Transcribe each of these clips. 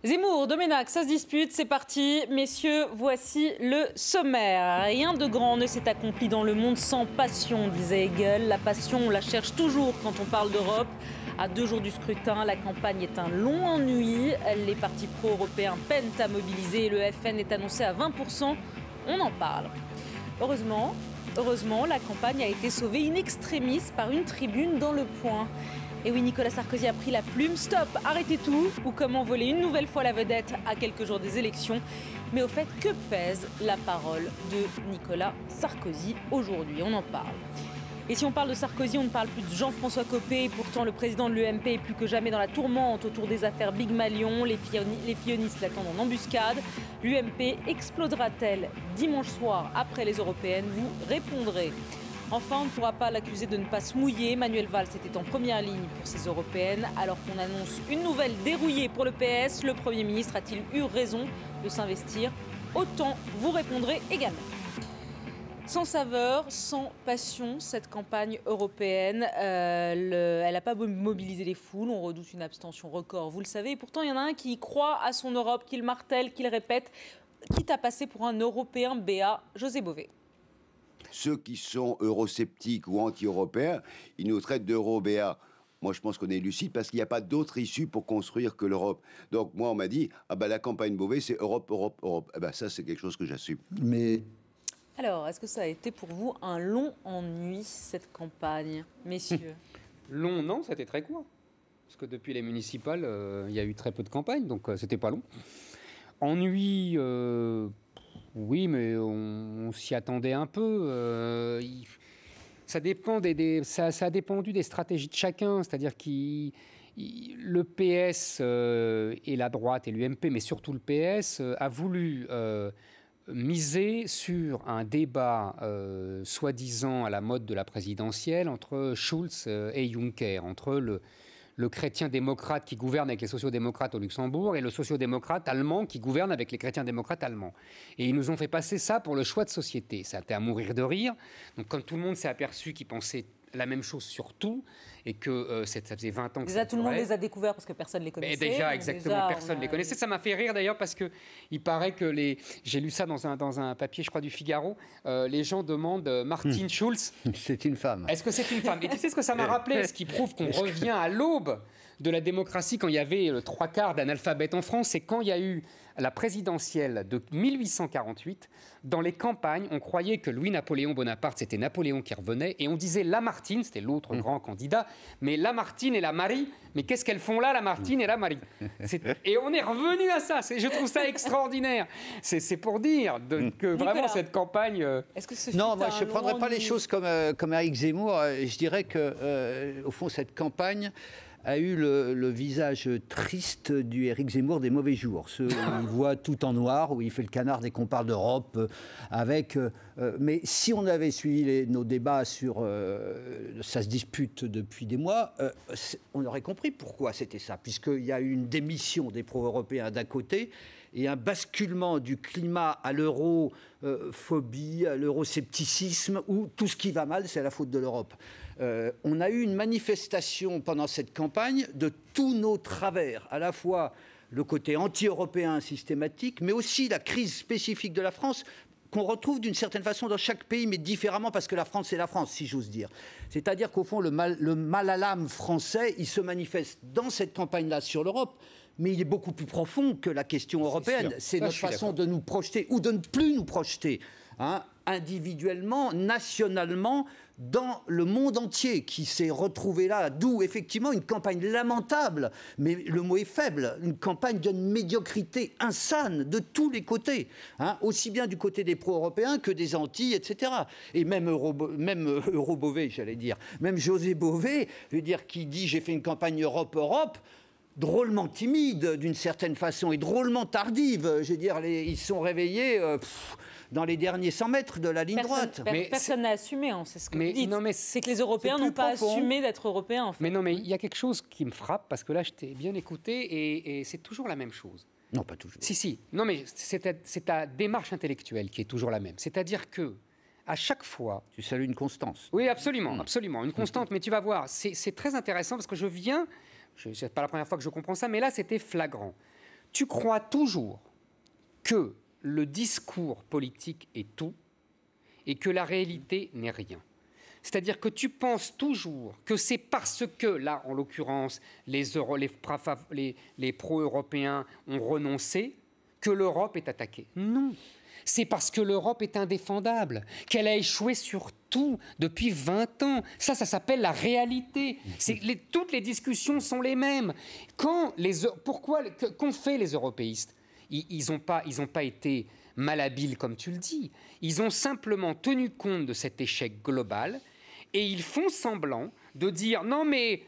Zemmour, Domenech, ça se dispute, c'est parti. Messieurs, voici le sommaire. Rien de grand ne s'est accompli dans le monde sans passion, disait Hegel. La passion, on la cherche toujours quand on parle d'Europe. À 2 jours du scrutin, la campagne est un long ennui. Les partis pro-européens peinent à mobiliser. Le FN est annoncé à 20%. On en parle. Heureusement, la campagne a été sauvée in extremis par une tribune dans Le Point. Et oui, Nicolas Sarkozy a pris la plume. Stop, arrêtez tout. Ou comment voler une nouvelle fois la vedette à quelques jours des élections. Mais au fait, que pèse la parole de Nicolas Sarkozy aujourd'hui? On en parle. Et si on parle de Sarkozy, on ne parle plus de Jean-François Copé. Et pourtant, le président de l'UMP est plus que jamais dans la tourmente autour des affaires Big Malion. Les fillonistes l'attendent en embuscade. L'UMP explosera-t-elle dimanche soir après les européennes? Vous répondrez. Enfin, on ne pourra pas l'accuser de ne pas se mouiller. Manuel Valls était en première ligne pour ces européennes. Alors qu'on annonce une nouvelle dérouillée pour le PS, le Premier ministre a-t-il eu raison de s'investir? Autant vous répondrez également. Sans saveur, sans passion, cette campagne européenne, elle n'a pas mobilisé les foules. On redoute une abstention record, vous le savez. Et pourtant, il y en a un qui croit à son Europe, qui le martèle, qui le répète, quitte à passer pour un Européen béat, José Bové. Ceux qui sont eurosceptiques ou anti-européens, ils nous traitent d'euro-béats. Moi, je pense qu'on est lucide parce qu'il n'y a pas d'autre issue pour construire que l'Europe. Donc, moi, on m'a dit, la campagne Bové, c'est Europe, Europe, Europe. Ça, c'est quelque chose que j'assume. Mais... Alors, est-ce que ça a été pour vous un long ennui, cette campagne, messieurs? Long, non, c'était très court. Parce que depuis les municipales, il y a eu très peu de campagne, donc c'était pas long. Ennui... oui, mais on s'y attendait un peu. Ça a dépendu des stratégies de chacun. C'est-à-dire que le PS et la droite et l'UMP, mais surtout le PS, a voulu miser sur un débat soi-disant à la mode de la présidentielle entre Schulz et Juncker, entre le chrétien démocrate qui gouverne avec les sociodémocrates au Luxembourg et le sociodémocrate allemand qui gouverne avec les chrétiens démocrates allemands. Et ils nous ont fait passer ça pour le choix de société. Ça a été à mourir de rire. Donc quand tout le monde s'est aperçu qu'ils pensaient la même chose sur tout et que ça faisait 20 ans que déjà, tout le monde les a découverts parce que personne ne les connaissait. Et déjà, exactement, personne ne les connaissait. Ça m'a fait rire d'ailleurs parce qu'il paraît que j'ai lu ça dans un papier, je crois, du Figaro, les gens demandent Martin Schulz. C'est une femme. Est-ce que c'est une femme? Et tu sais ce que ça m'a rappelé? Ce qui prouve qu'on revient à l'aube de la démocratie quand il y avait le 3/4 d'analphabètes en France, c'est quand il y a eu la présidentielle de 1848. Dans les campagnes, on croyait que Louis-Napoléon Bonaparte, c'était Napoléon qui revenait, et on disait Lamartine, c'était l'autre grand candidat, mais Lamartine et la Marie, mais qu'est-ce qu'elles font là, Lamartine et la Marie? Et on est revenu à ça, je trouve ça extraordinaire. C'est pour dire que vraiment cette campagne... Non, moi je ne prendrais pas les choses comme Éric Zemmour. Je dirais que, au fond, cette campagne a eu le visage triste du Éric Zemmour des mauvais jours. Ceux où il voit tout en noir, où il fait le canard dès qu'on parle d'Europe. Mais si on avait suivi nos débats sur... ça se dispute depuis des mois, on aurait compris pourquoi c'était ça. Puisqu'il y a eu une démission des pro-européens d'un côté et un basculement du climat à l'europhobie, à l'euroscepticisme, où tout ce qui va mal, c'est la faute de l'Europe. On a eu une manifestation pendant cette campagne de tous nos travers, à la fois le côté anti-européen systématique, mais aussi la crise spécifique de la France, qu'on retrouve d'une certaine façon dans chaque pays, mais différemment, parce que la France, c'est la France, si j'ose dire. C'est-à-dire qu'au fond, le mal à l'âme français, il se manifeste dans cette campagne-là sur l'Europe, mais il est beaucoup plus profond que la question européenne. C'est notre façon de nous projeter, ou de ne plus nous projeter, individuellement, nationalement, dans le monde entier qui s'est retrouvé là, d'où effectivement une campagne lamentable, mais le mot est faible, une campagne d'une médiocrité insane de tous les côtés, aussi bien du côté des pro-européens que des anti, etc. Et même Euro-Bové, j'allais dire, même José Bové, je veux dire, qui dit « j'ai fait une campagne Europe-Europe », drôlement timide d'une certaine façon et drôlement tardive. Je veux dire, ils sont réveillés dans les derniers 100 mètres de la ligne droite. Personne n'a assumé, c'est ce que vous dites. C'est que les Européens n'ont pas assumé d'être Européens, en fait. Mais non, mais il y a quelque chose qui me frappe, parce que là, je t'ai bien écouté, et c'est toujours la même chose. Non, pas toujours. Si. Non, mais c'est ta démarche intellectuelle qui est toujours la même. C'est-à-dire que à chaque fois... Tu salues une constance. Oui, absolument, absolument. Une constante, mais tu vas voir, c'est très intéressant, parce que c'est pas la première fois que je comprends ça, mais là, c'était flagrant. tu crois toujours que le discours politique est tout et que la réalité n'est rien. C'est-à-dire que tu penses toujours que c'est parce que, là, en l'occurrence, les pro-européens ont renoncé que l'Europe est attaquée. Non. C'est parce que l'Europe est indéfendable, qu'elle a échoué sur tout depuis 20 ans. Ça s'appelle la réalité. Toutes les discussions sont les mêmes. Qu'ont fait les européistes ? Ils n'ont pas été malhabiles, comme tu le dis. Ils ont simplement tenu compte de cet échec global et ils font semblant de dire « Non, mais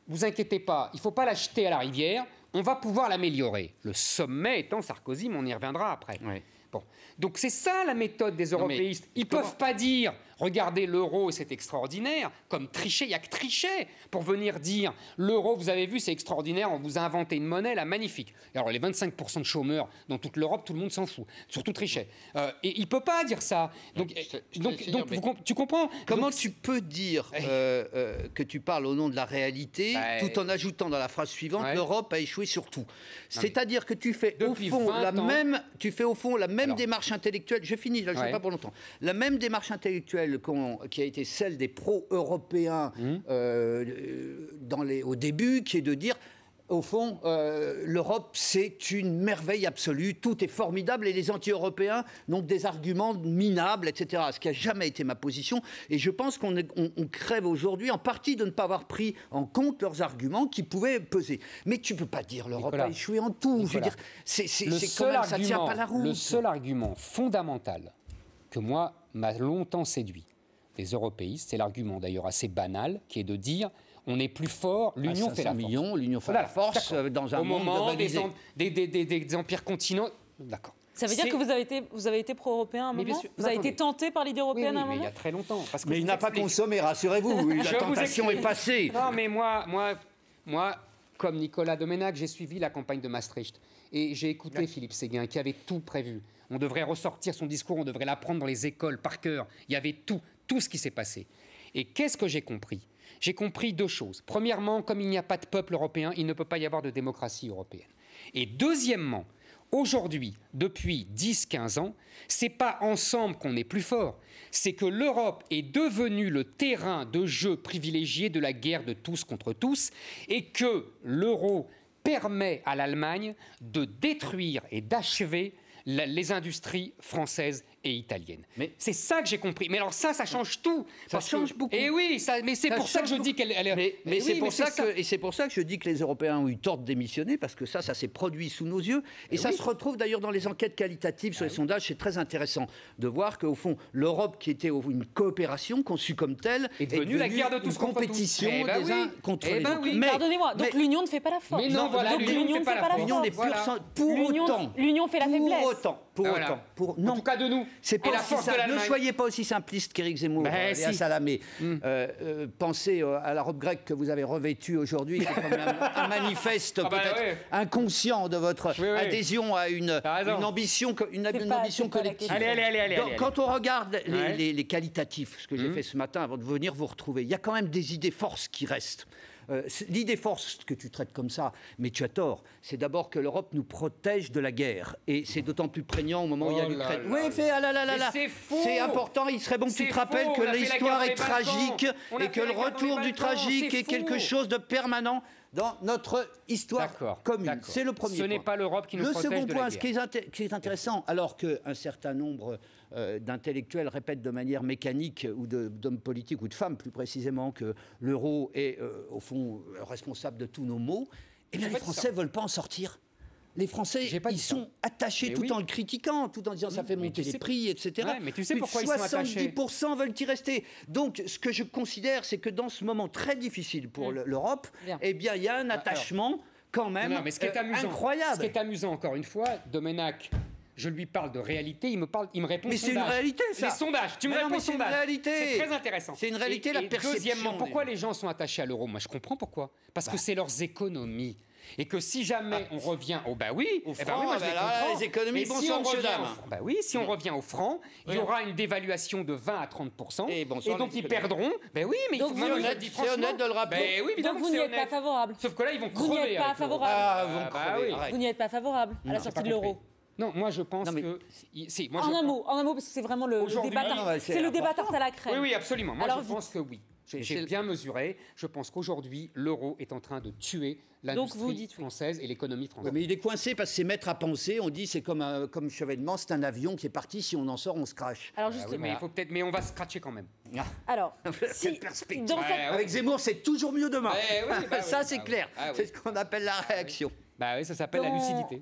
vous inquiétez pas, il ne faut pas l'acheter à la rivière, on va pouvoir l'améliorer. » Le sommet étant Sarkozy, mais on y reviendra après. Oui. Bon. Donc c'est ça la méthode des européistes. Ils ne peuvent pas dire « Regardez, l'euro, c'est extraordinaire », comme Trichet, il n'y a que Trichet pour venir dire « L'euro, vous avez vu, c'est extraordinaire, on vous a inventé une monnaie, là, magnifique ». Alors les 25% de chômeurs dans toute l'Europe, tout le monde s'en fout, surtout Trichet. Et il ne peut pas dire ça. Donc tu comprends ? Comment tu peux dire que tu parles au nom de la réalité tout en ajoutant dans la phrase suivante « L'Europe a échoué sur tout ». C'est-à-dire que tu fais au fond la même démarche intellectuelle, je finis, là, je ne sais pas pour longtemps, la même démarche intellectuelle qui a été celle des pro-européens au début, qui est de dire, au fond, l'Europe, c'est une merveille absolue, tout est formidable, et les anti-européens n'ont que des arguments minables, etc. Ce qui n'a jamais été ma position, et je pense qu'on crève aujourd'hui en partie de ne pas avoir pris en compte leurs arguments qui pouvaient peser. Mais tu ne peux pas dire l'Europe a échoué en tout. Nicolas, je veux dire, c'est quand même, ça ne tient pas la route. Le seul argument fondamental que moi m'a longtemps séduit des européistes, c'est l'argument d'ailleurs assez banal, qui est de dire on est plus fort, l'Union fait la force. L'Union fait la force dans un au monde moment globalisé. des empires continentaux. D'accord. Ça veut dire que vous avez été pro-européen à un moment ? Vous avez été tenté par l'idée européenne à un moment ? Mais il y a très longtemps. Parce que mais il n'a pas consommé, rassurez-vous, la tentation est passée. Non, mais moi, comme Nicolas Domenach, j'ai suivi la campagne de Maastricht. Et j'ai écouté Philippe Séguin, qui avait tout prévu. On devrait ressortir son discours, on devrait l'apprendre dans les écoles par cœur. Il y avait tout ce qui s'est passé. Et qu'est-ce que j'ai compris ? J'ai compris deux choses. Premièrement, comme il n'y a pas de peuple européen, il ne peut pas y avoir de démocratie européenne. Et deuxièmement, aujourd'hui, depuis 10-15 ans, c'est pas ensemble qu'on est plus fort. C'est que l'Europe est devenue le terrain de jeu privilégié de la guerre de tous contre tous et que l'euro permet à l'Allemagne de détruire et d'achever les industries françaises et italiennes. Mais c'est ça que j'ai compris. Mais alors ça change tout. Ça change beaucoup. Et oui, mais c'est pour ça que je dis qu'elle... Mais c'est pour ça que je dis que les Européens ont eu tort de démissionner, parce que ça s'est produit sous nos yeux. Et ça se retrouve d'ailleurs dans les enquêtes qualitatives sur les sondages. C'est très intéressant de voir qu'au fond, l'Europe, qui était une coopération conçue comme telle, est devenue la guerre de tous contre tous. Compétition des uns contre les autres. Mais pardonnez-moi, donc l'Union ne fait pas la force. Mais non, voilà, l'Union ne fait pas la force. L'Union n'est pour autant. L'Union fait la faiblesse. Pour autant. En tout cas de nous. C'est pas aussi ça. Ne soyez pas aussi simpliste qu'Éric Zemmour et Salamé. Pensez à la robe grecque que vous avez revêtue aujourd'hui, qui est comme un manifeste peut-être inconscient de votre adhésion à une ambition collective. Allez. Quand on regarde les qualitatifs, ce que j'ai fait ce matin avant de venir vous retrouver, il y a quand même des idées forces qui restent. L'idée force que tu traites comme ça, mais tu as tort, c'est d'abord que l'Europe nous protège de la guerre. Et c'est d'autant plus prégnant au moment où il y a l'Ukraine. Oui, c'est important, il serait bon que tu te rappelles que l'histoire est tragique et que le retour du tragique est quelque chose de permanent dans notre histoire commune. C'est le premier point. Ce n'est pas l'Europe qui nous protège de la guerre. Le second point, ce qui est intéressant, alors qu'un certain nombre d'intellectuels répètent de manière mécanique, ou d'hommes politiques, ou de femmes plus précisément, que l'euro est au fond responsable de tous nos maux, eh bien les Français ne veulent pas en sortir. Les Français, ils sont attachés tout en le critiquant, tout en disant ça fait monter les prix, etc. Ouais, mais tu sais pourquoi ils sont attachés. 70% veulent y rester. Donc, ce que je considère, c'est que dans ce moment très difficile pour l'Europe, eh bien, il y a un attachement quand même incroyable. Ce qui est amusant, encore une fois, Domenach, je lui parle de réalité, il me répond mais sondage. C'est une réalité, ça. Les sondages, tu me réponds sondage. C'est une réalité. C'est très intéressant. C'est une réalité, la perception. Deuxièmement, pourquoi les gens sont attachés à l'euro ? Moi, je comprends pourquoi. Parce que c'est leurs économies. Et que si jamais on revient au... Bah oui, au eh franc, ben oui, moi, je les comprends. les économies Mais vont si sur on monsieur revient dame. bah oui, si on revient au franc, il y aura une dévaluation de 20 à 30%. Et bonsoir, donc les ils économies. perdront. Ben oui, mais Donc il faut vous- moi, je le dis franchement. honnête de le rappeler. Ben oui, Donc évidemment vous que n'y c'est êtes pas honnête. favorable. Sauf que là, ils vont Vous n'y crever. êtes pas avec l'euro. favorable. Ah, vous bah crevez, oui. arrête. Vous n'y êtes pas favorable à la J'ai sortie pas de l'euro. compris. Non, moi je pense Non, mais- que... Si, moi, En je un pense- mot, parce que c'est vraiment le Aujourd'hui- débat. Non, mais C'est c'est le débat important. tarte à la crème. Oui, oui, absolument. Moi, Alors, je pense que oui. J'ai c'est- bien mesuré. Je pense qu'aujourd'hui, l'euro est en train de tuer vous l'industrie dites oui. française et l'économie française. Ouais, mais il est coincé parce que c'est maître à penser. On dit c'est comme Chevènement, c'est un avion qui est parti. Si on en sort, on se crache. Alors Ah juste, oui, mais il faut peut-être, mais on va scratcher quand même. alors, Quelle si perspective. dans cette Ouais, Avec Zemmour, c'est toujours mieux demain. Ouais, oui, bah oui, Ça, bah c'est oui. clair. Ah oui. C'est ce qu'on appelle la réaction. Bah oui, ça s'appelle la Dans- lucidité.